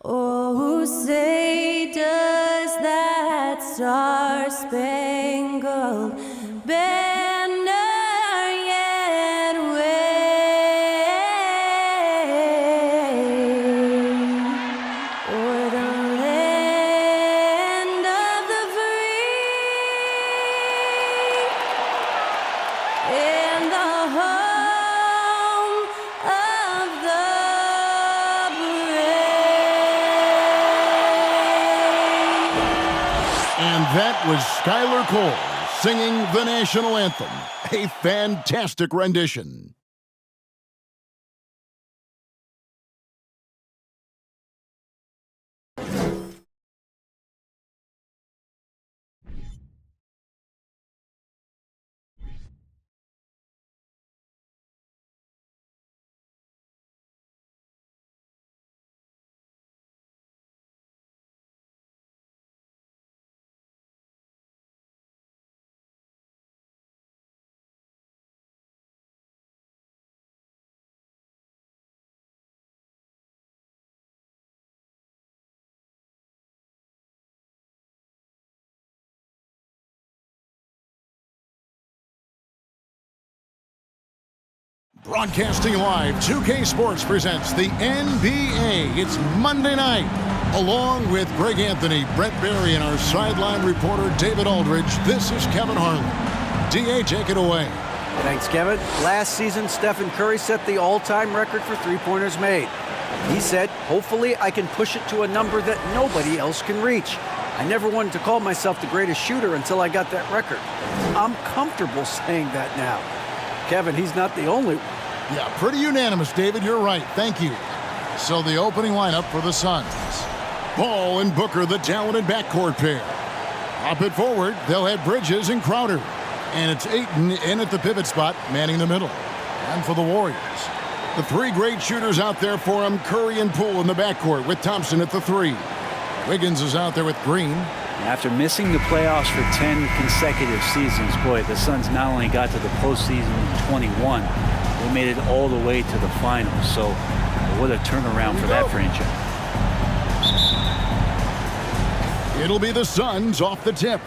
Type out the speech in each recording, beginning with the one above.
Oh, say does that star-spangled banner yet wave o'er the land of the free and the home of the And that was Skylar Cole singing the national anthem. A fantastic rendition. Broadcasting live, 2K Sports presents the NBA. It's Monday night. Along with Greg Anthony, Brett Barry, and our sideline reporter, David Aldridge, this is Kevin Harlan. DA, take it away. Thanks, Kevin. Last season, Stephen Curry set the all-time record for three-pointers made. He said, hopefully I can push it to a number that nobody else can reach. I never wanted to call myself the greatest shooter until I got that record. I'm comfortable saying that now. Kevin, he's not the only one. Yeah, pretty unanimous, David. You're right. Thank you. So the opening lineup for the Suns. Ball and Booker, the talented backcourt pair. Up it forward, they'll have Bridges and Crowder. And it's Ayton in at the pivot spot, manning the middle. And for the Warriors, the three great shooters out there for them, Curry and Poole in the backcourt with Thompson at the three. Wiggins is out there with Green. After missing the playoffs for 10 consecutive seasons, boy, the Suns not only got to the postseason in 21, they made it all the way to the finals. So what a turnaround for that franchise. It'll be the Suns off the tip.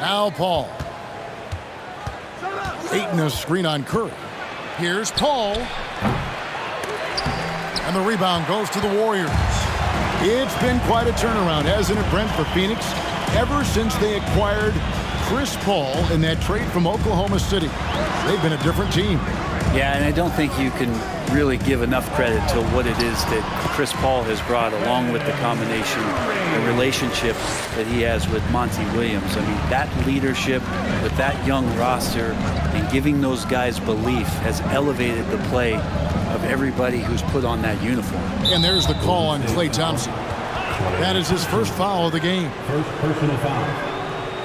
Now Paul. Ayton a screen on Curry. Here's Paul. And the rebound goes to the Warriors. It's been quite a turnaround, hasn't it, Brent, for Phoenix? Ever since they acquired Chris Paul in that trade from Oklahoma City, they've been a different team. Yeah, and I don't think you can really give enough credit to what it is that Chris Paul has brought, along with the combination, the relationship that he has with Monty Williams. I mean, that leadership with that young roster and giving those guys belief has elevated the play of everybody who's put on that uniform. And there's the call on Klay Thompson. That is his first foul of the game. First personal foul.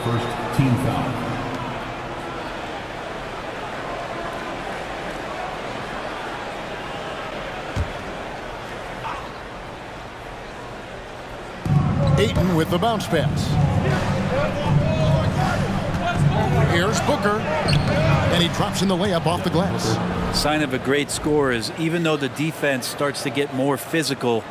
First team foul. Ayton with the bounce pass. Here's Booker. And he drops in the layup off the glass. Sign of a great score is even though the defense starts to get more physical,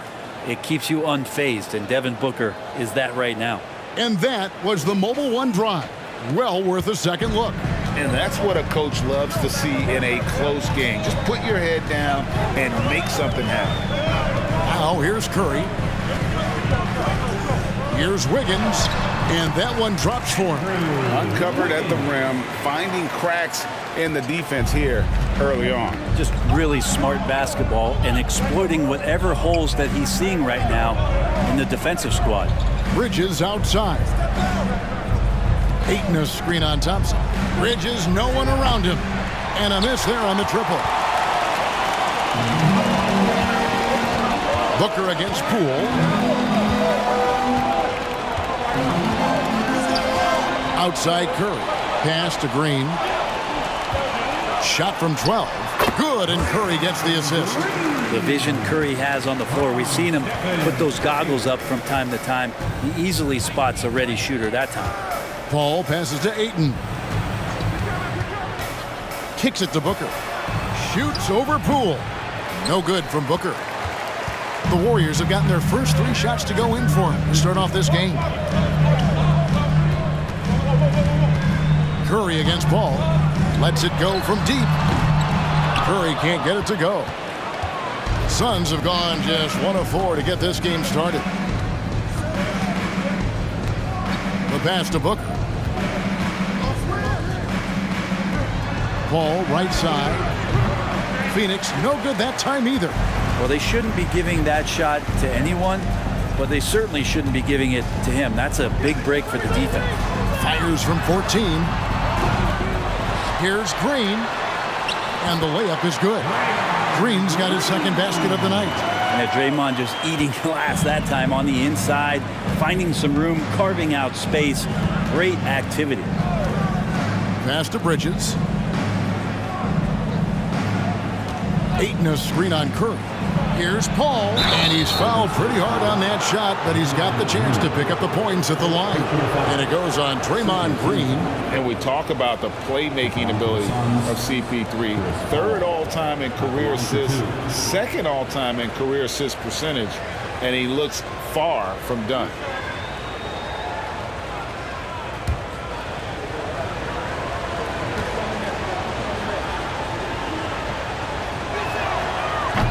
it keeps you unfazed, and Devin Booker is that right now. And that was the Mobile One drive. Well worth a second look. And that's what a coach loves to see in a close game. Just put your head down and make something happen. Now here's Curry. Here's Wiggins. And that one drops for him. Uncovered at the rim, finding cracks in the defense here early on. Just really smart basketball and exploiting whatever holes that he's seeing right now in the defensive squad. Bridges outside. Ayton a screen on Thompson. Bridges, no one around him. And a miss there on the triple. Booker against Poole. Outside Curry. Pass to Green. Shot from 12. Good, and Curry gets the assist. The vision Curry has on the floor, we've seen him put those goggles up from time to time. He easily spots a ready shooter that time. Paul passes to Ayton. Kicks it to Booker. Shoots over Poole. No good from Booker. The Warriors have gotten their first 3 shots to go in for him to start off this game. Curry against Paul. Lets it go from deep. Curry can't get it to go. Suns have gone just 1 of 4 to get this game started. The pass to Booker. Paul, right side. Phoenix, no good that time either. Well, they shouldn't be giving that shot to anyone, but they certainly shouldn't be giving it to him. That's a big break for the defense. Fires from 14. Here's Green. And the layup is good. Green's got his second basket of the night. And Draymond just eating glass that time on the inside, finding some room, carving out space. Great activity. Pass to Bridges. Ayton a screen on Curry. Here's Paul, and he's fouled pretty hard on that shot, but he's got the chance to pick up the points at the line. And it goes on Draymond Green. And we talk about the playmaking ability of CP3. 3rd all-time in career assists, 2nd all-time in career assist percentage, and he looks far from done.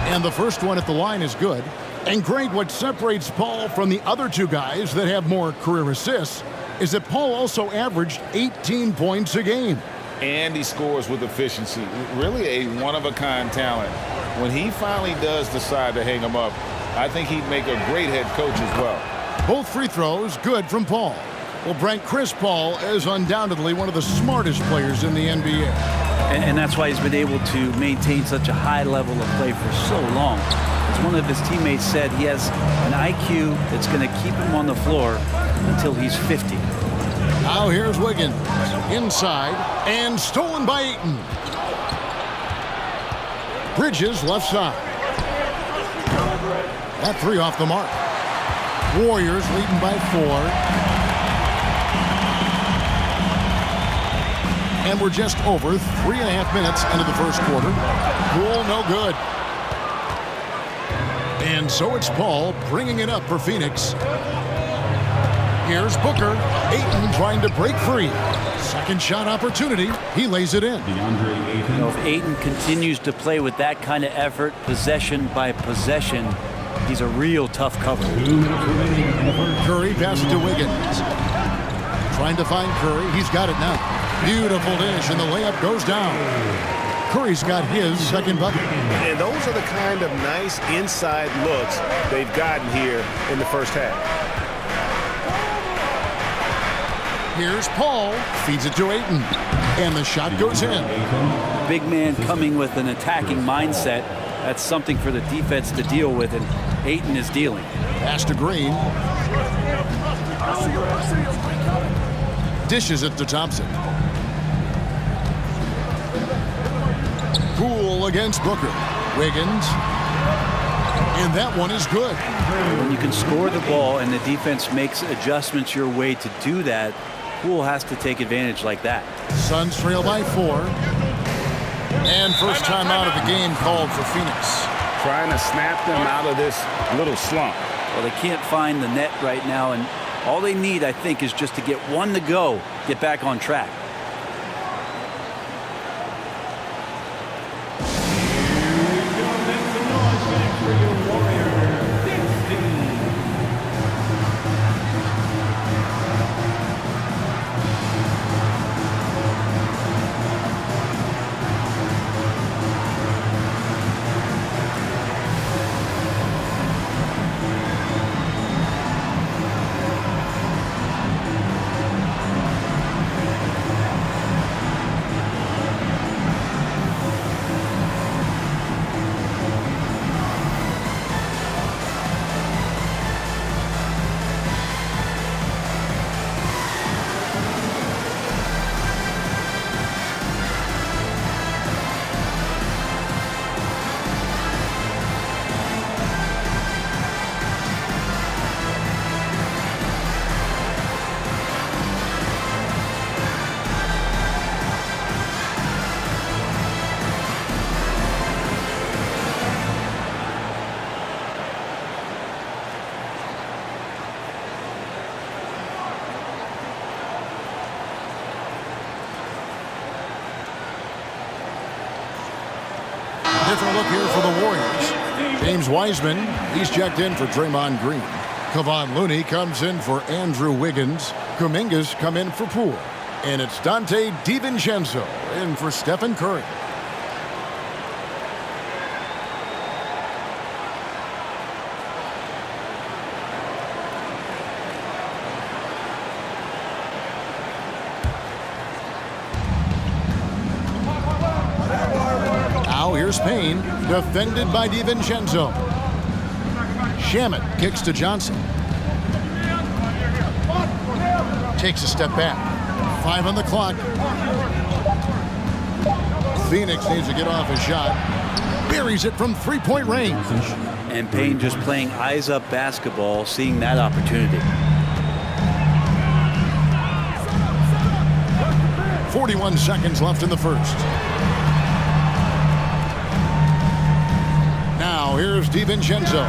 And the first one at the line is good. And Greg, what separates Paul from the other 2 guys that have more career assists is that Paul also averaged 18 points a game. And he scores with efficiency. Really a one-of-a-kind talent. When he finally does decide to hang him up, I think he'd make a great head coach as well. Both free throws good from Paul. Well, Brent, Chris Paul is undoubtedly one of the smartest players in the NBA. And that's why he's been able to maintain such a high level of play for so long. As one of his teammates said, he has an IQ that's going to keep him on the floor until he's 50. Now here's Wiggins. Inside and stolen by Ayton. Bridges left side. That 3 off the mark. Warriors leading by 4. And we're just over 3.5 minutes into the first quarter. Poole, no good. And so it's Paul bringing it up for Phoenix. Here's Booker. Ayton trying to break free. Second shot opportunity. He lays it in. DeAndre Ayton. You know, if Ayton continues to play with that kind of effort, possession by possession, he's a real tough cover. 2 minutes remaining in the first. Curry passes to Wiggins. Trying to find Curry. He's got it now. Beautiful dish, and the layup goes down. Curry's got his second bucket. And those are the kind of nice inside looks they've gotten here in the first half. Here's Paul. Feeds it to Ayton. And the shot goes in. Big man coming with an attacking mindset. That's something for the defense to deal with, and Ayton is dealing. Pass to Green. Dishes it to Thompson. Poole against Booker. Wiggins. And that one is good. When you can score the ball and the defense makes adjustments your way to do that, Poole has to take advantage like that. Suns trail by 4. And first time out of the game called for Phoenix. Trying to snap them out of this little slump. Well, they can't find the net right now, and all they need, I think, is just to get one to go, get back on track. different look here for the Warriors. James Wiseman, he's checked in for Draymond Green. Kevon Looney comes in for Andrew Wiggins. Kuminga's come in for Poole. And it's Dante DiVincenzo in for Stephen Curry. Now here's Payne, defended by DiVincenzo. Shamet kicks to Johnson. Takes a step back. 5 on the clock. Phoenix needs to get off a shot. Buries it from three-point range. And Payne just playing eyes-up basketball, seeing that opportunity. 41 seconds left in the first. Now here's DiVincenzo.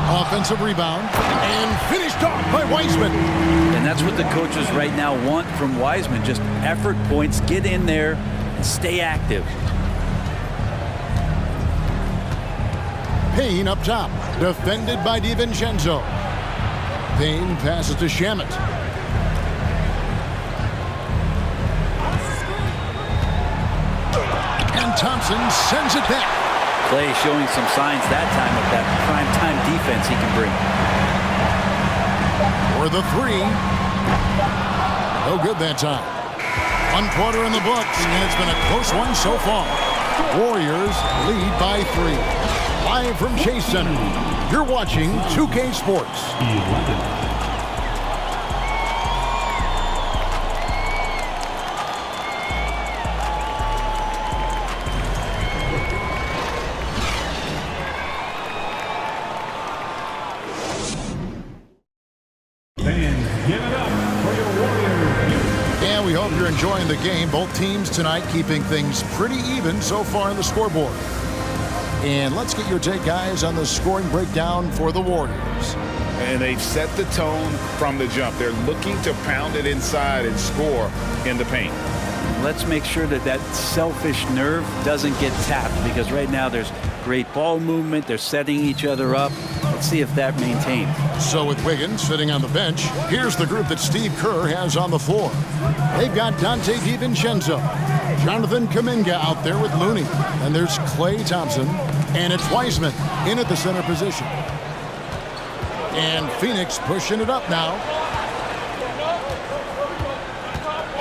Offensive rebound and finished off by Wiseman. And that's what the coaches right now want from Wiseman. Just effort points, get in there, and stay active. Payne up top, defended by DiVincenzo. Payne passes to Shamet. And Thompson sends it back. Clay showing some signs that time of that prime-time defense he can bring. For the three. No good that time. 1 quarter in the books, and it's been a close one so far. Warriors lead by 3. Live from Chase Center, you're watching 2K Sports. 11. And we hope you're enjoying the game. Both teams tonight keeping things pretty even so far on the scoreboard. And let's get your take, guys, on the scoring breakdown for the Warriors. And they've set the tone from the jump. They're looking to pound it inside and score in the paint. Let's make sure that that selfish nerve doesn't get tapped, because right now there's great ball movement. They're setting each other up. Let's see if that maintains. So with Wiggins sitting on the bench, here's the group that Steve Kerr has on the floor. They've got Dante DiVincenzo, Jonathan Kuminga out there with Looney, and there's Klay Thompson, and it's Wiseman in at the center position. And Phoenix pushing it up now.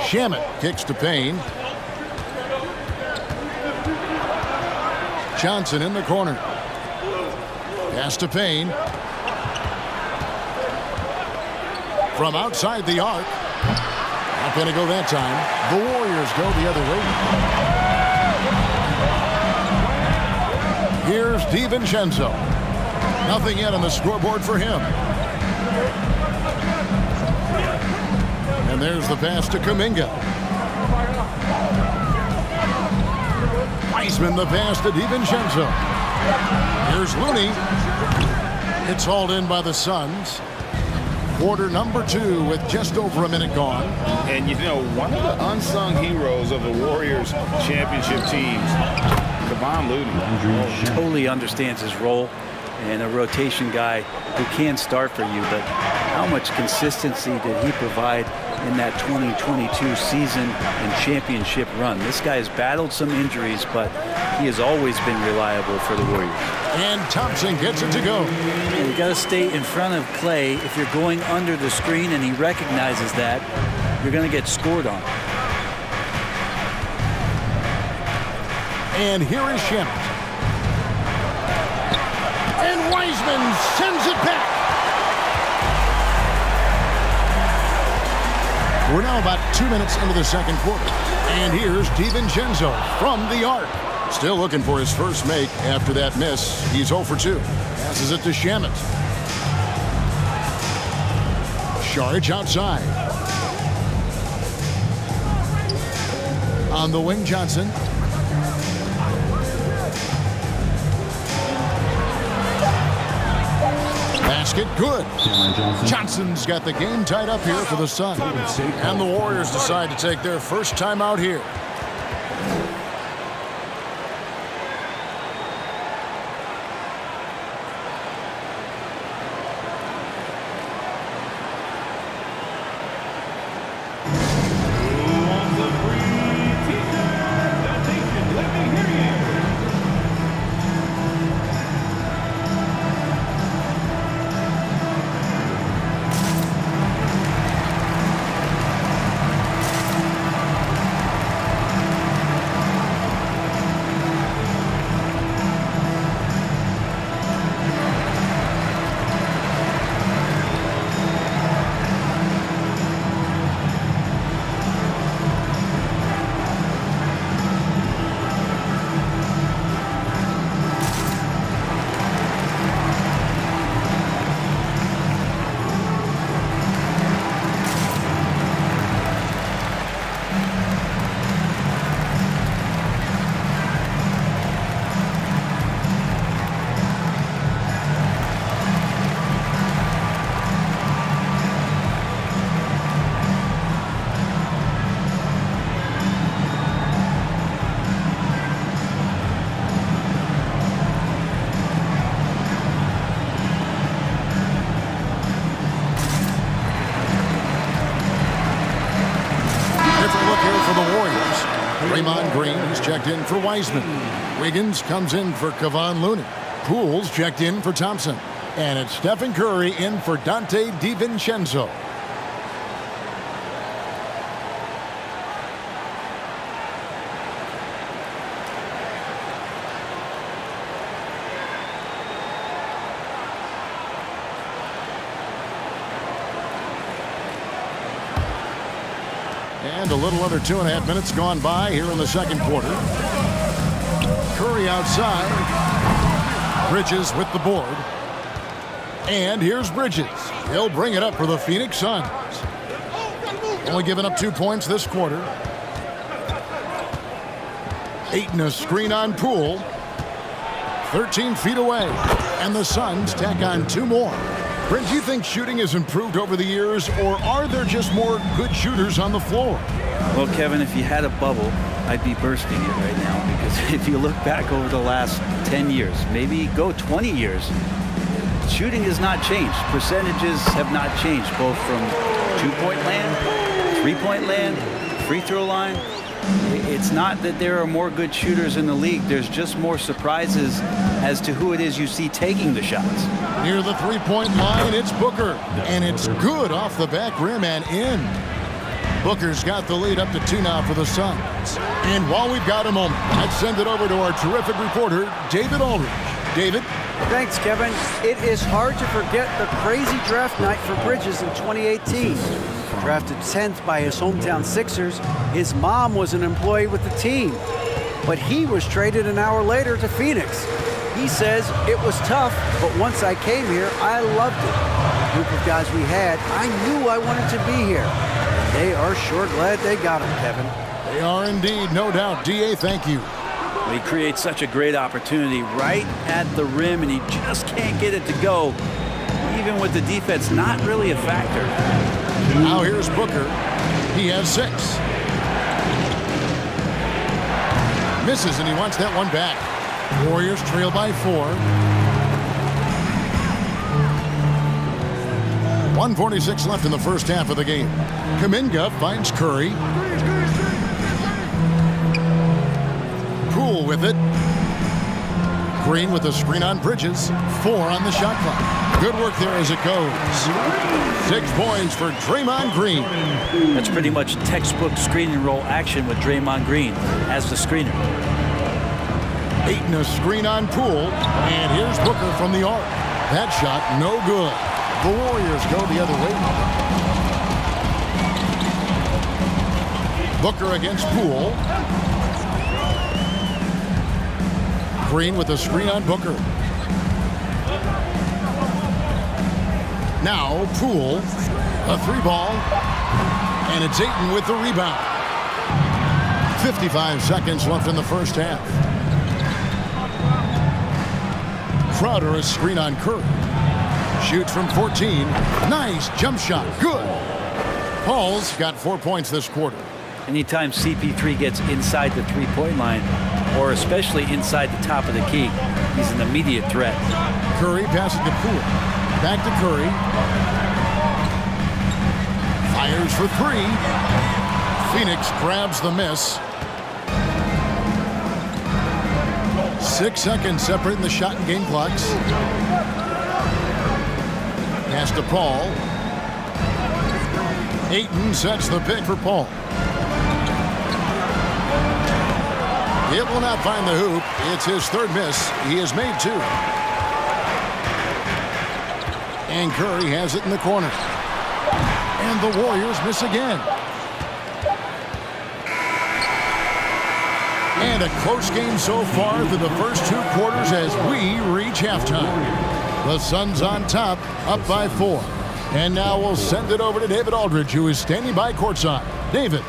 Shamet kicks to Payne. Johnson in the corner. Pass to Payne. From outside the arc. Not going to go that time. The Warriors go the other way. Here's DiVincenzo. Nothing yet on the scoreboard for him. And there's the pass to Kuminga. Wiseman the pass to DiVincenzo. Here's Looney. It's hauled in by the Suns. Quarter number 2 with just over a minute gone. And you know, one of the unsung heroes of the Warriors championship teams, Kevon Looney. Totally understands his role, and a rotation guy who can start for you, but how much consistency did he provide in that 2022 season and championship run? This guy has battled some injuries, but he has always been reliable for the Warriors. And Thompson gets it to go. And you got to stay in front of Klay. If you're going under the screen and he recognizes that, you're going to get scored on. And here is Shamet. And Wiseman sends it back. We're now about 2 minutes into the second quarter. And here's DiVincenzo from the arc. Still looking for his first make after that miss. He's 0 for 2. Passes it to Shamet. Saric outside. On the wing, Johnson. Basket good. Johnson's got the game tied up here for the Suns. And the Warriors decide to take their first time out here. Draymond Green is checked in for Wiseman. Wiggins comes in for Kevon Looney. Poole's checked in for Thompson. And it's Stephen Curry in for Dante DiVincenzo. And a little under 2.5 minutes gone by here in the second quarter. Curry outside. Bridges with the board. And here's Bridges. He'll bring it up for the Phoenix Suns. Only giving up 2 points this quarter. Ayton a screen on Poole. 13 feet away. And the Suns tack on 2 more. Brent, do you think shooting has improved over the years, or are there just more good shooters on the floor? Well, Kevin, if you had a bubble, I'd be bursting it right now, because if you look back over the last 10 years, maybe go 20 years, shooting has not changed. Percentages have not changed, both from 2-point land, 3-point land, free throw line. It's not that there are more good shooters in the league. There's just more surprises as to who it is you see taking the shots. Near the 3-point line, it's Booker. And it's good off the back rim and in. Booker's got the lead up to 2 now for the Suns. And while we've got a moment, let's send it over to our terrific reporter, David Aldridge. David? Thanks, Kevin. It is hard to forget the crazy draft night for Bridges in 2018. Drafted 10th by his hometown Sixers, his mom was an employee with the team. But he was traded an hour later to Phoenix. He says, it was tough, but once I came here, I loved it. The group of guys we had, I knew I wanted to be here. They are sure glad they got him, Kevin. They are indeed, no doubt. D.A., thank you. He creates such a great opportunity right at the rim, and he just can't get it to go, even with the defense not really a factor. Now here's Booker. He has 6. Misses, and he wants that one back. Warriors trail by 4. 1:46 left in the first half of the game. Kuminga finds Curry. Poole with it. Green with a screen on Bridges. 4 on the shot clock. Good work there as it goes. 6 points for Draymond Green. That's pretty much textbook screen and roll action with Draymond Green as the screener. Ayton a screen on Poole. And here's Booker from the arc. That shot no good. The Warriors go the other way. Booker against Poole. Green with a screen on Booker. Now Poole, a 3-ball, and it's Ayton with the rebound. 55 seconds left in the first half. Crowder a screen on Curry. Shoots from 14. Nice jump shot. Good. Paul's got 4 points this quarter. Anytime CP3 gets inside the 3-point line, or especially inside the top of the key, he's an immediate threat. Curry passes to Poole. Back to Curry. Fires for 3. Phoenix grabs the miss. 6 seconds separating the shot and game clocks. Pass to Paul. Ayton sets the pick for Paul. It will not find the hoop. It's his 3rd miss. He has made 2. And Curry has it in the corner. And the Warriors miss again. And a close game so far through the first 2 quarters as we reach halftime. The Suns on top, up by 4. And now we'll send it over to David Aldridge, who is standing by courtside. David.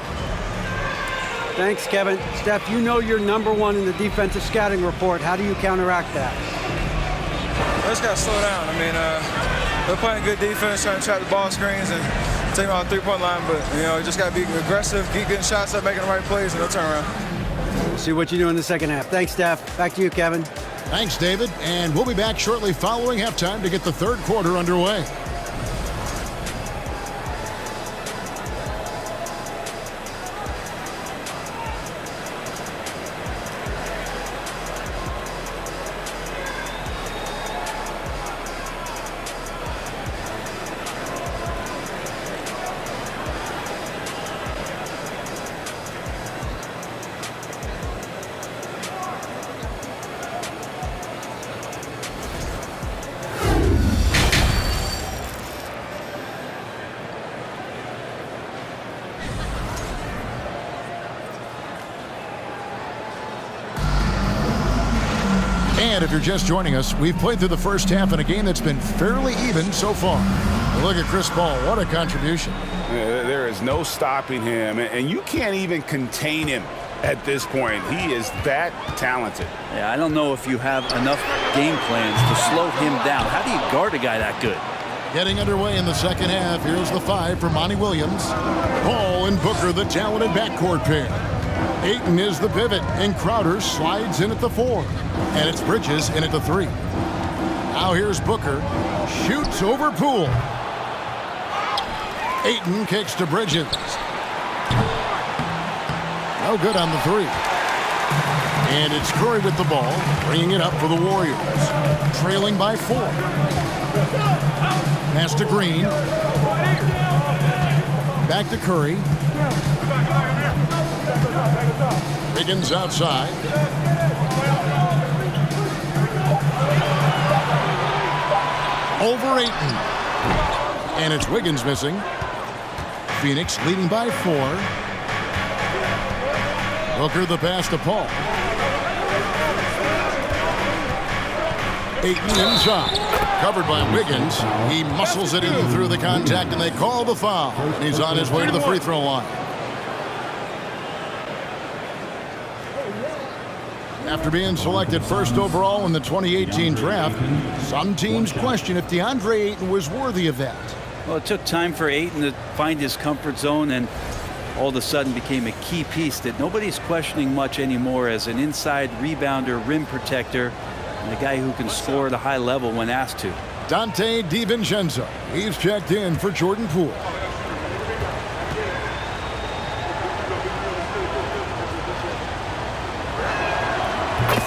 Thanks, Kevin. Steph, you know you're #1 in the defensive scouting report. How do you counteract that? I just got to slow down. I mean, they're playing good defense, trying to trap the ball screens and take them out the 3-point line. But, you know, you just got to be aggressive, keep getting shots up, making the right plays, and they'll turn around. See what you do in the second half. Thanks, Steph. Back to you, Kevin. Thanks, David. And we'll be back shortly following halftime to get the 3rd quarter underway. And if you're just joining us, we've played through the first half in a game that's been fairly even so far. And look at Chris Paul. What a contribution. There is no stopping him, and you can't even contain him at this point. He is that talented. Yeah, I don't know if you have enough game plans to slow him down. How do you guard a guy that good? Getting underway in the second half. Here's the 5 for Monty Williams. Paul and Booker, the talented backcourt pair. Ayton is the pivot, and Crowder slides in at the 4. And it's Bridges in at the 3. Now here's Booker. Shoots over Poole. Ayton kicks to Bridges. No good on the 3. And it's Curry with the ball, bringing it up for the Warriors. Trailing by 4. Pass to Green. Back to Curry. Wiggins outside. Over Ayton. And it's Wiggins missing. Phoenix leading by 4. Booker the pass to Paul. Ayton inside. Covered by Wiggins. He muscles it in through the contact, and they call the foul. He's on his way to the free throw line. After being selected first overall in the 2018 draft, some teams question if DeAndre Ayton was worthy of that. Well, it took time for Ayton to find his comfort zone, and all of a sudden became a key piece that nobody's questioning much anymore as an inside rebounder, rim protector, and a guy who can score at a high level when asked to. Dante DiVincenzo. He's checked in for Jordan Poole.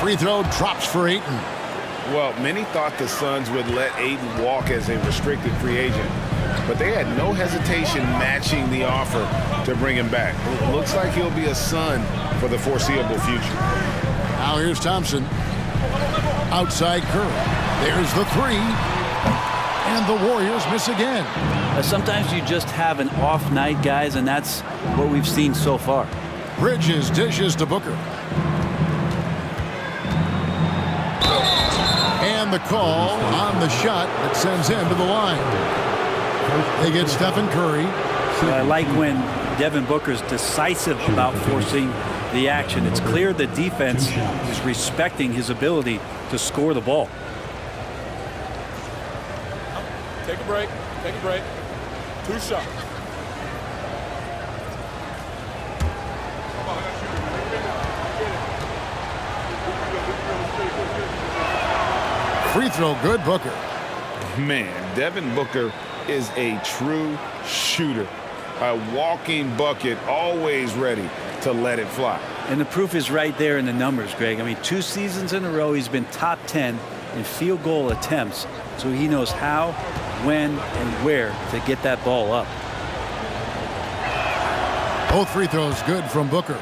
Free throw drops for Ayton. Well, many thought the Suns would let Ayton walk as a restricted free agent, but they had no hesitation matching the offer to bring him back. It looks like he'll be a Sun for the foreseeable future. Now here's Thompson. Outside Curry. There's the 3. And the Warriors miss again. Sometimes you just have an off night, guys, and that's what we've seen so far. Bridges dishes to Booker. And the call on the shot that sends him to the line. They get Stephen Curry. I like when Devin Booker's decisive about forcing the action. It's clear the defense is respecting his ability to score the ball. Take a break. Take a break. 2 shots. Free throw good, Booker. Man, Devin Booker is a true shooter. A walking bucket, always ready to let it fly. And the proof is right there in the numbers, Greg. I mean, 2 seasons in a row, he's been top 10 in field goal attempts, so he knows how, when, and where to get that ball up. Both free throws good from Booker.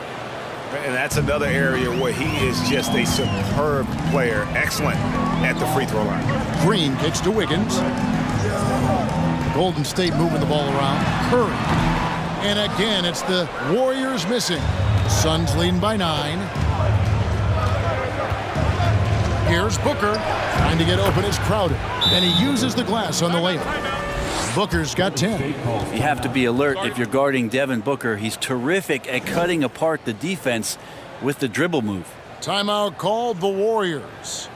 And that's another area where he is just a superb player. Excellent at the free throw line. Green kicks to Wiggins. Golden State moving the ball around. Curry. And again, it's the Warriors missing. Suns leading by 9. Here's Booker. Trying to get open is Crowder. And he uses the glass on the layup. Booker's got 10. You have to be alert if you're guarding Devin Booker. He's terrific at cutting apart the defense with the dribble move. Timeout called the Warriors.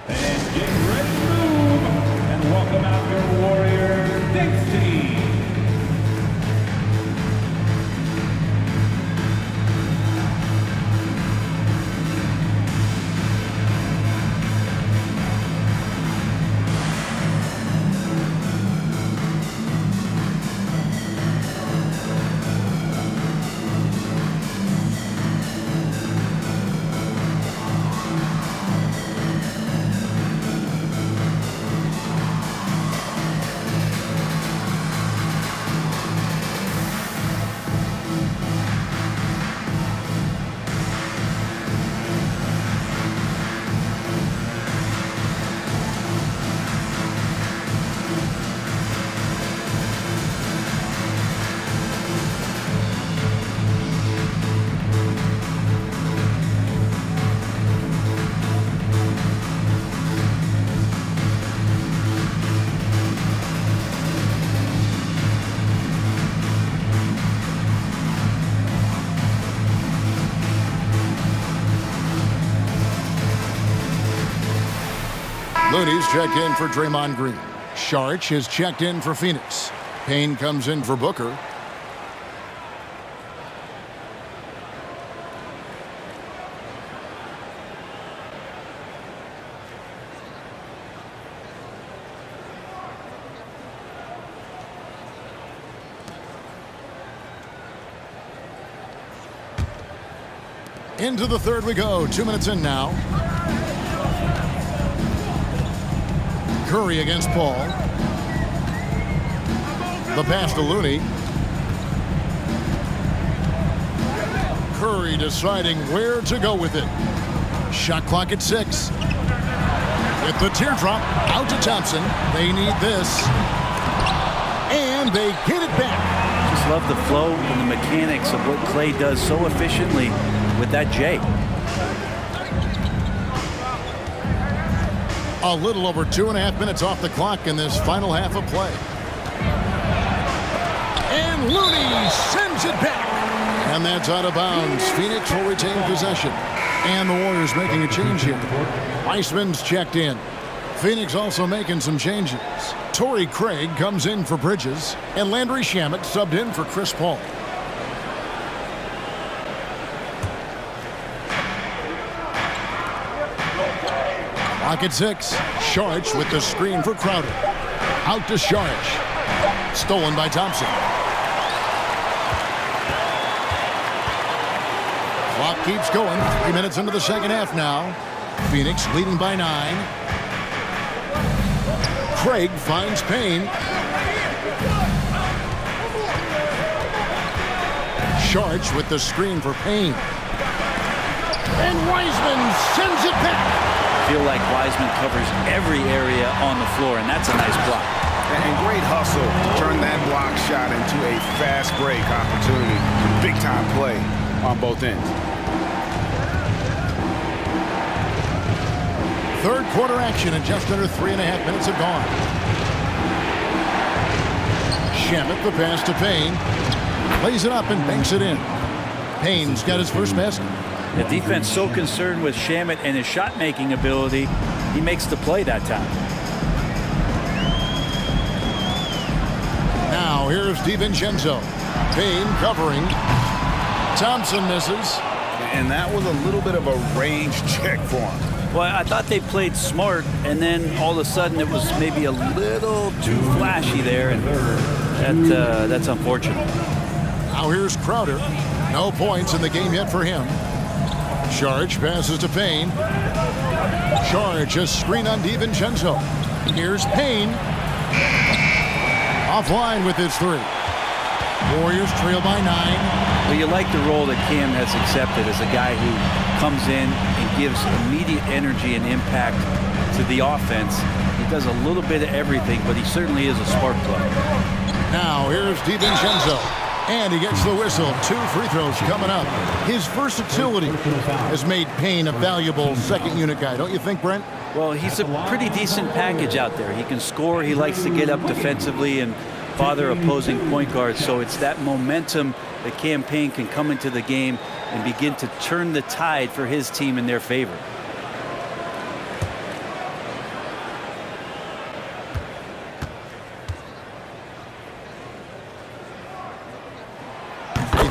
And get ready to move. And welcome out your Warrior Knicks team. Looney's checked in for Draymond Green. Saric is checked in for Phoenix. Payne comes in for Booker. Into the third we go. 2 minutes in now. Curry against Paul. The pass to Looney. Curry deciding where to go with it. Shot clock at 6. With the teardrop out to Thompson. They need this. And they get it back. Just love the flow and the mechanics of what Klay does so efficiently with that J. A little over 2.5 minutes off the clock in this final half of play. And Looney sends it back. And that's out of bounds. Phoenix will retain possession. And the Warriors making a change here. Weissman's checked in. Phoenix also making some changes. Torrey Craig comes in for Bridges. And Landry Shamet subbed in for Chris Paul. Clock at 6. Saric with the screen for Crowder. Out to Saric. Stolen by Thompson. Clock keeps going. 3 minutes into the second half now. Phoenix leading by 9. Craig finds Payne. Saric with the screen for Payne. And Wiseman sends it back. I feel like Wiseman covers every area on the floor, and that's a nice block. And great hustle to turn that block shot into a fast break opportunity. Big time play on both ends. Third quarter action and just under 3.5 minutes have gone. Shamet the pass to Payne. Lays it up and banks it in. Payne's got his first basket. The defense so concerned with Shamet and his shot-making ability, he makes the play that time. Now here's DiVincenzo. Payne covering. Thompson misses. And that was a little bit of a range check for him. Well, I thought they played smart, and then all of a sudden it was maybe a little too flashy there, and that's unfortunate. Now here's Crowder. No points in the game yet for him. Saric passes to Payne. Saric a screen on DiVincenzo. Here's Payne. Offline with his 3. Warriors trail by 9. Well, you like the role that Cam has accepted as a guy who comes in and gives immediate energy and impact to the offense. He does a little bit of everything, but he certainly is a spark plug. Now here's DiVincenzo. And he gets the whistle. 2 free throws coming up. His versatility has made Payne a valuable second unit guy, don't you think, Brent? Well, he's a pretty decent package out there. He can score. He likes to get up defensively and bother opposing point guards. So it's that momentum that Cam Payne can come into the game and begin to turn the tide for his team in their favor.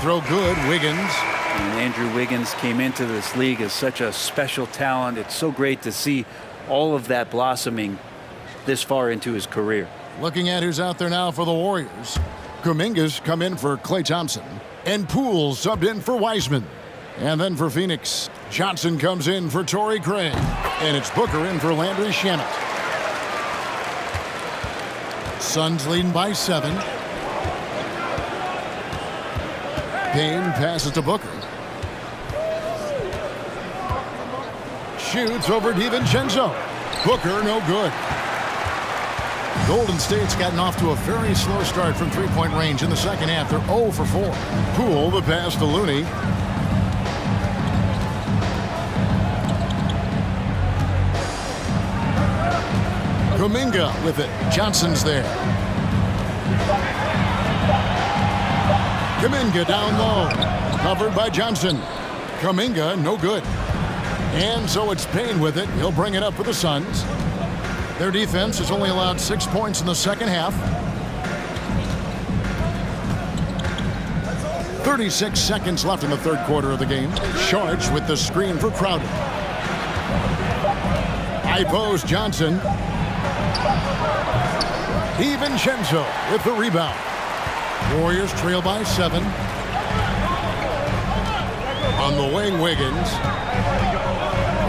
Throw good, Wiggins. And Andrew Wiggins came into this league as such a special talent. It's so great to see all of that blossoming this far into his career. Looking at who's out there now for the Warriors. Kuminga's come in for Klay Thompson. And Poole subbed in for Wiseman. And then for Phoenix, Johnson comes in for Torrey Craig. And it's Booker in for Landry Shamet. Suns leading by 7. Payne passes to Booker. Shoots over DiVincenzo. Booker, no good. Golden State's gotten off to a very slow start from three-point range in the second half. They're 0 for 4. Poole, the pass to Looney. Kuminga with it. Johnson's there. Kuminga down low. Covered by Johnson. Kuminga, no good. And so it's Payne with it. He'll bring it up for the Suns. Their defense has only allowed 6 points in the second half. 36 seconds left in the third quarter of the game. Sharge with the screen for Crowder. High post Johnson. DiVincenzo with the rebound. Warriors trail by 7. On the wing, Wiggins.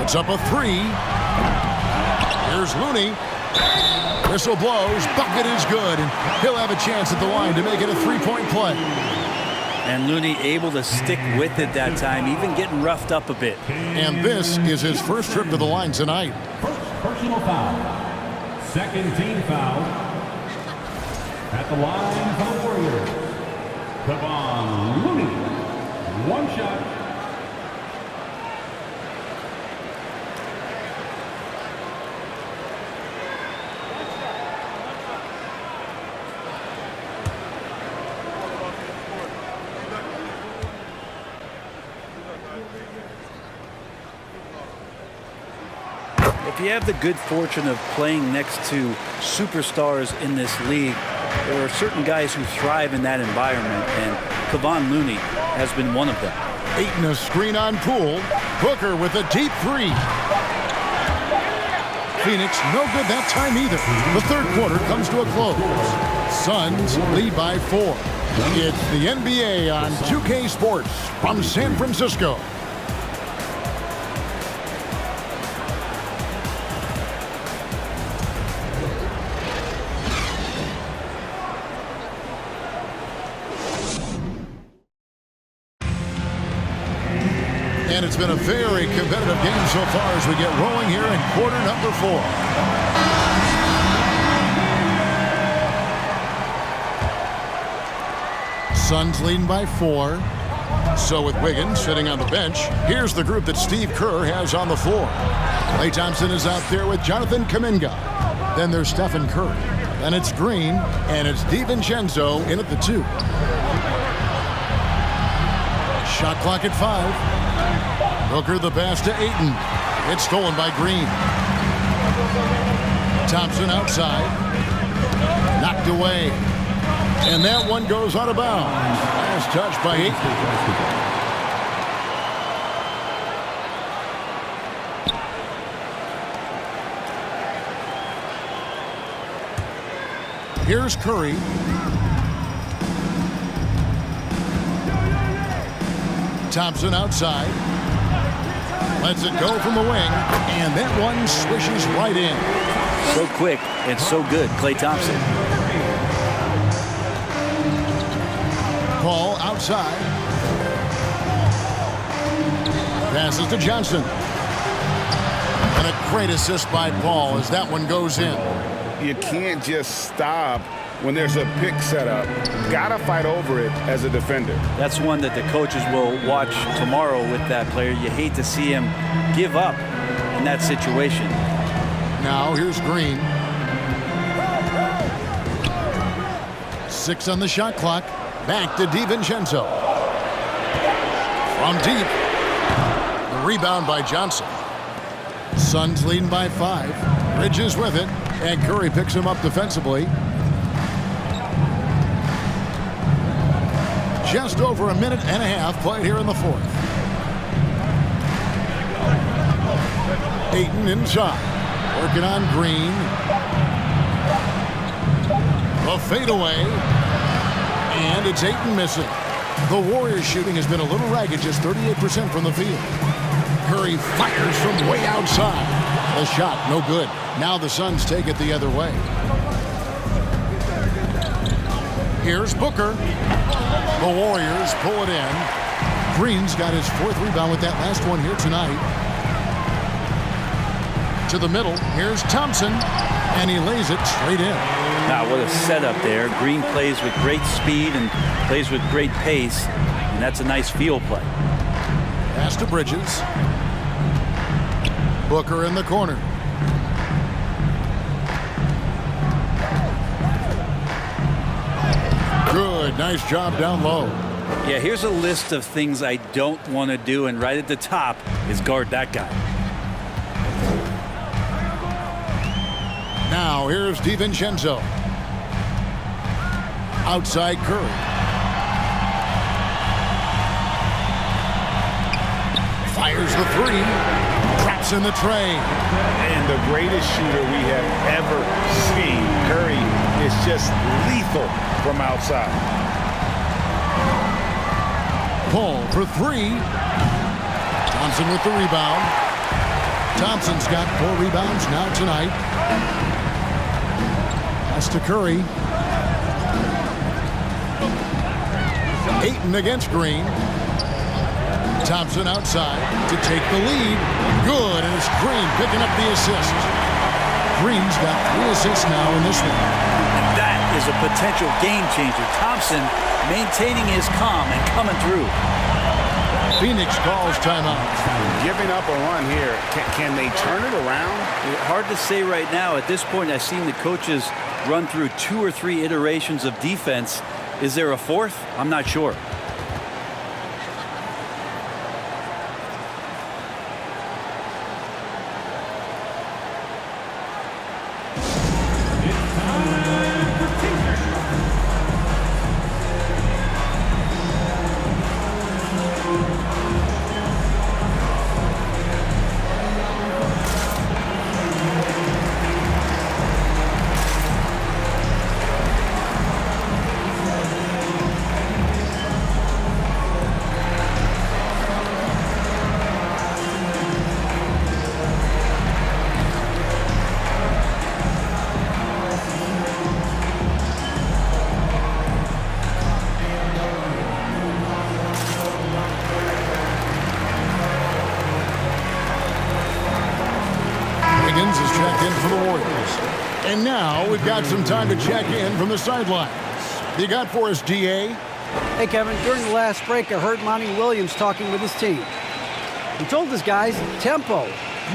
It's up a 3. Here's Looney. Whistle blows. Bucket is good. And he'll have a chance at the line to make it a 3-point play. And Looney able to stick with it that time, even getting roughed up a bit. And this is his first trip to the line tonight. First personal foul. Second team foul. At the line for the Warriors, Kevon Looney. One shot. If you have the good fortune of playing next to superstars in this league, there are certain guys who thrive in that environment, and Kevon Looney has been one of them. Ayton a screen on Poole. Booker with a deep 3. Phoenix no good that time either. The third quarter comes to a close. Suns lead by 4. It's the NBA on 2K Sports from San Francisco. And it's been a very competitive game so far as we get rolling here in quarter number 4. Suns leading by 4. So with Wiggins sitting on the bench, here's the group that Steve Kerr has on the floor. Klay Thompson is out there with Jonathan Kuminga. Then there's Stephen Curry. Then it's Green, and it's DiVincenzo in at the 2. Shot clock at 5. Booker the pass to Ayton. It's stolen by Green. Thompson outside. Knocked away. And that one goes out of bounds. Last touch by Ayton. Here's Curry. Thompson outside. Lets it go from the wing, and that one swishes right in. So quick and so good, Klay Thompson. Paul outside. Passes to Johnson. And a great assist by Paul as that one goes in. You can't just stop when there's a pick set up. Gotta fight over it as a defender. That's one that the coaches will watch tomorrow with that player. You hate to see him give up in that situation. Now here's Green. 6 on the shot clock. Back to DiVincenzo. From deep. The rebound by Johnson. Suns leading by 5. Bridges with it. And Curry picks him up defensively. Just over a minute and a half played here in the 4th. Ayton inside. Working on Green. A fadeaway. And it's Ayton missing. The Warriors shooting has been a little ragged, just 38% from the field. Curry fires from way outside. The shot, no good. Now the Suns take it the other way. Here's Booker. The Warriors pull it in. Green's got his 4th rebound with that last one here tonight. To the middle. Here's Thompson. And he lays it straight in. Now, what a setup there. Green plays with great speed and plays with great pace. And that's a nice field play. Pass to Bridges. Booker in the corner. Good, nice job down low. Yeah, here's a list of things I don't want to do, and right at the top is guard that guy. Now here's DiVincenzo. Outside Curry. Fires the three. Drops in the tray. And the greatest shooter we have ever seen. Curry is just lethal from outside. Paul for three. Thompson with the rebound. Thompson's got 4 rebounds now tonight. Pass to Curry. Ayton against Green. Thompson outside to take the lead. Good, and it's Green picking up the assist. Green's got 3 assists now in this one. And that is a potential game changer. Thompson maintaining his calm and coming through. Phoenix calls timeout. Giving up a run here. Can they turn it around? Hard to say right now. At this point, I've seen the coaches run through 2 or 3 iterations of defense. Is there a 4th? I'm not sure. Wiggins is checked in for the Warriors. And now we've got some time to check in from the sidelines. You got for us, DA? Hey, Kevin, during the last break, I heard Monty Williams talking with his team. He told his guys, tempo,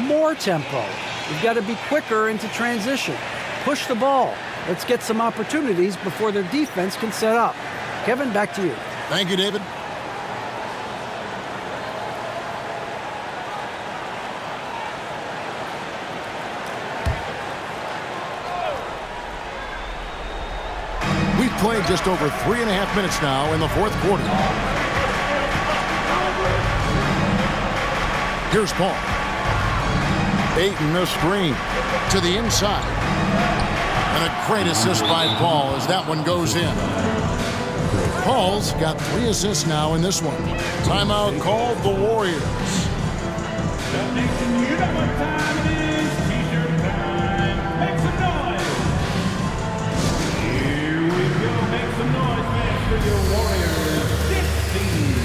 more tempo. We've got to be quicker into transition. Push the ball. Let's get some opportunities before their defense can set up. Kevin, back to you. Thank you, David. We've played just over 3.5 minutes now in the 4th quarter. Here's Paul. Ayton, a screen to the inside. And a great assist by Paul as that one goes in. Paul's got 3 assists now in this one. Timeout called the Warriors. You know what time it is. T-shirt time. Make some noise. Here we go. Make some noise, fans, for your Warriors 16.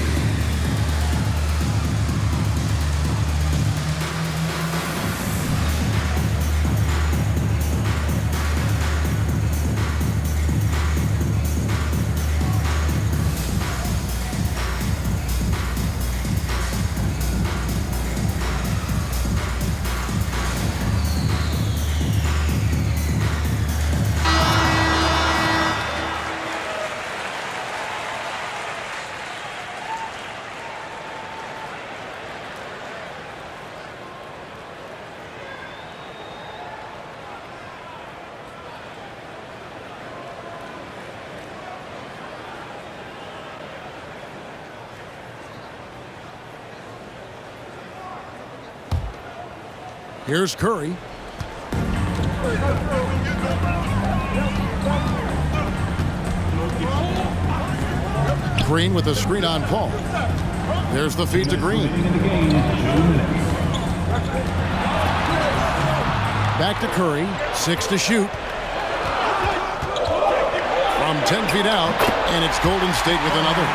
Here's Curry. Green with a screen on Paul. There's the feed to Green. Back to Curry. 6 to shoot. From 10 feet out, and it's Golden State with another.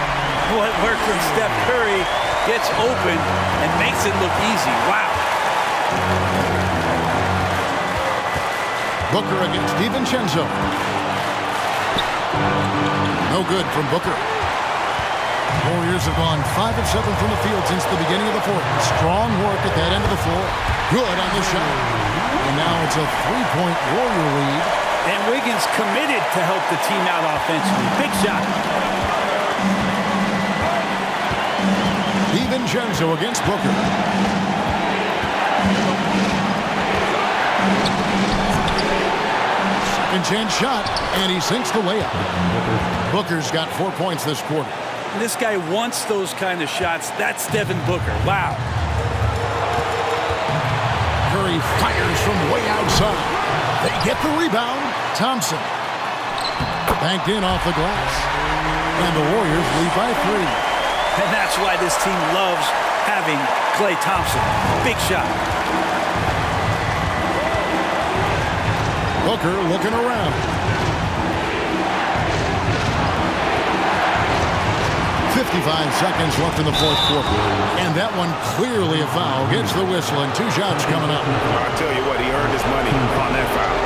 What work from Steph Curry gets open and makes it look easy. Wow. Booker against DiVincenzo. No good from Booker. Warriors have gone 5 of 7 from the field since the beginning of the 4th. Strong work at that end of the floor. Good on the shot. And now it's a 3-point Warrior lead. And Wiggins committed to help the team out offensively. Big shot. DiVincenzo against Booker. Second-chance shot, and he sinks the layup. Booker's got 4 points this quarter. This guy wants those kind of shots. That's Devin Booker. Wow. Curry fires from way outside. They get the rebound. Thompson. Banked in off the glass. And the Warriors lead by 3. And that's why this team loves having Klay Thompson. Big shot. Booker looking around. 55 seconds left in the fourth quarter. And that one clearly a foul. Gets the whistle and 2 shots coming up. I'll tell you what, he earned his money on that foul.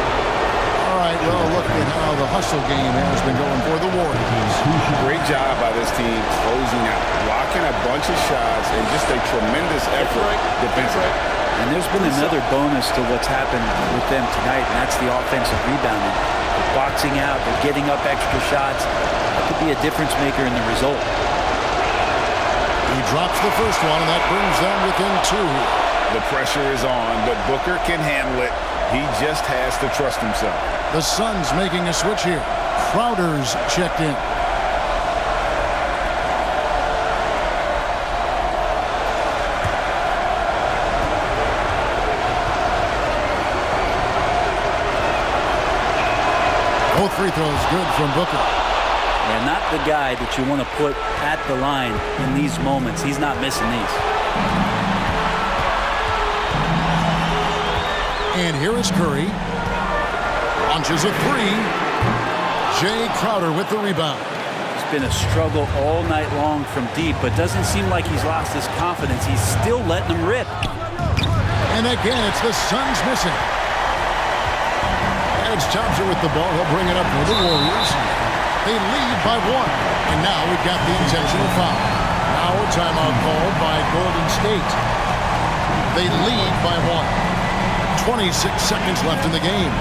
All right, well, look at how the hustle game has been going for the Warriors. Great job by this team closing out, blocking a bunch of shots, and just a tremendous effort defensively. And there's been another bonus to what's happened with them tonight, and that's the offensive rebounding. They're boxing out, they're getting up extra shots. That could be a difference maker in the result. He drops the first one, and that brings them within 2. The pressure is on, but Booker can handle it. He just has to trust himself. The Suns making a switch here. Crowder's checked in. Both free throws good from Booker. And not the guy that you want to put at the line in these moments. He's not missing these. And here is Curry. Launches a 3. Jay Crowder with the rebound. It's been a struggle all night long from deep, but doesn't seem like he's lost his confidence. He's still letting them rip. And again, it's the Suns missing. Edge Thompson with the ball. He'll bring it up for the Warriors. They lead by 1. And now we've got the intentional foul. Now a timeout called by Golden State. They lead by 1. 26 seconds left in the game.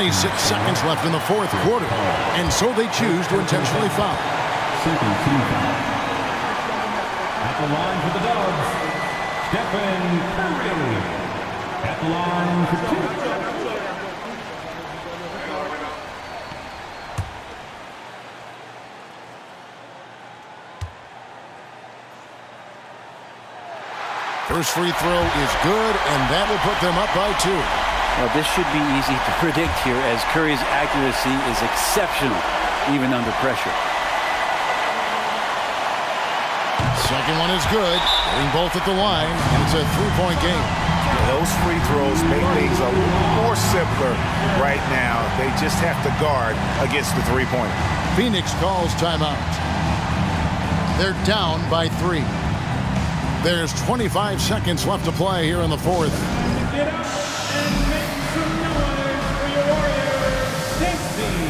Seconds left in the fourth quarter, and so they choose to intentionally foul. Second team foul. At the line for the Dubs, Stephen Curry. At the line for 2. First free throw is good, and that will put them up by 2. Well, this should be easy to predict here, as Curry's accuracy is exceptional, even under pressure. Second one is good. Getting both at the line, and it's a 3-point game. Those free throws make things a little more simpler right now. They just have to guard against the three-pointer. Phoenix calls timeout. They're down by 3. There's 25 seconds left to play here in the fourth. Get up and make some noise for your Warriors, Stacey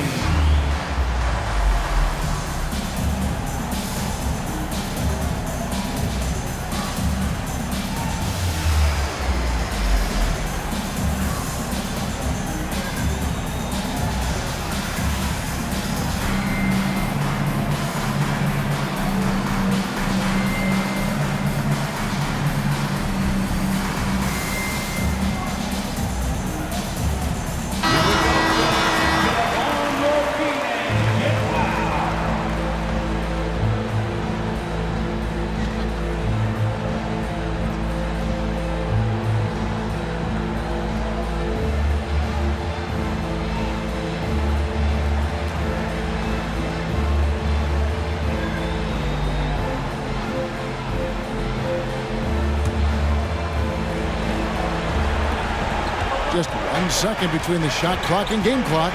second between the shot clock and game clock.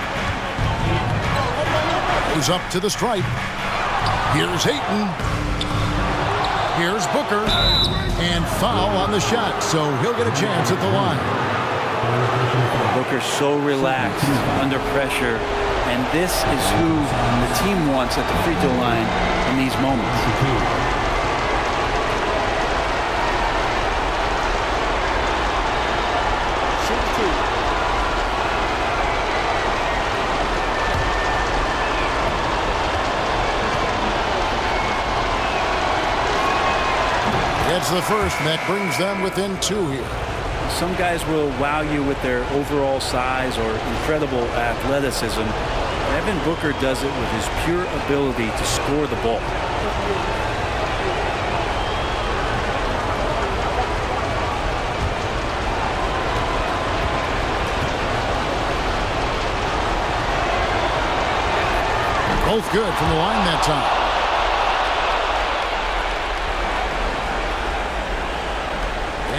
Goes up to the stripe. Here's Ayton. Here's Booker. And foul on the shot, so he'll get a chance at the line. Booker's so relaxed under pressure, and this is who the team wants at the free throw line in these moments. Gets the first, and that brings them within 2 here. Some guys will wow you with their overall size or incredible athleticism. Devin Booker does it with his pure ability to score the ball. Both good from the line that time.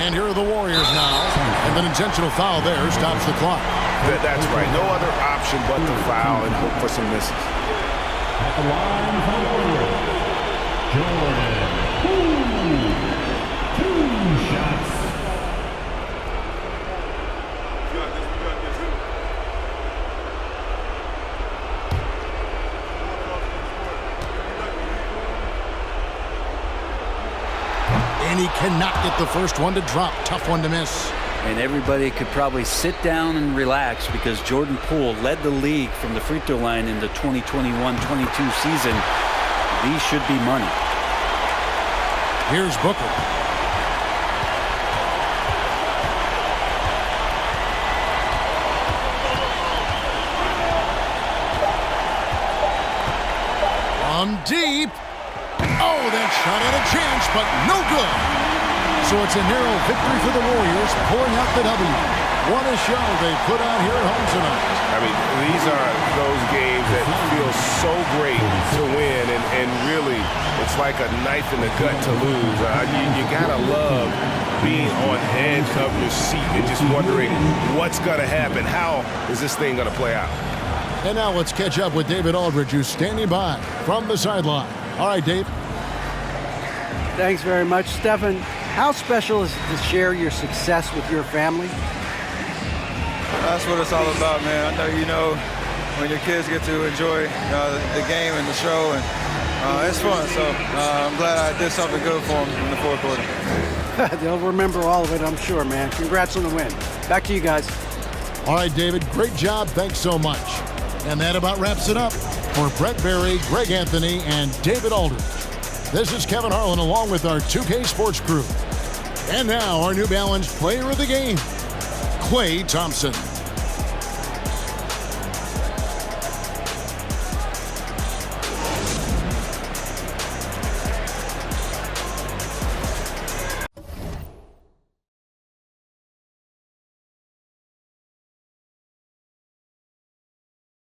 And here are the Warriors now. And an intentional foul there stops the clock. That's right. No other option but to foul and hope for some misses. At the line for the Warriors, Jordan Poole. 2 shots. And he cannot get the first one to drop. Tough one to miss. And everybody could probably sit down and relax because Jordan Poole led the league from the free throw line in the 2021-22 season. These should be money. Here's Booker. From deep. Oh, that shot had a chance, but no good. So it's a narrow victory for the Warriors, pulling out the W. What a show they put on here at home tonight. I mean, these are those games that feel so great to win, and really, it's like a knife in the gut to lose. You gotta love being on edge of your seat and just wondering what's gonna happen. How is this thing gonna play out? And now let's catch up with David Aldridge, who's standing by from the sideline. All right, Dave. Thanks very much, Stephen. How special is it to share your success with your family? That's what it's all about, man. I know you know when your kids get to enjoy the game and the show, and it's fun. So I'm glad I did something good for them in the fourth quarter. They'll remember all of it, I'm sure, man. Congrats on the win. Back to you guys. All right, David, great job. Thanks so much. And that about wraps it up. For Brett Berry, Greg Anthony, and David Aldridge, this is Kevin Harlan along with our 2K Sports crew. And now our New Balance player of the game, Klay Thompson.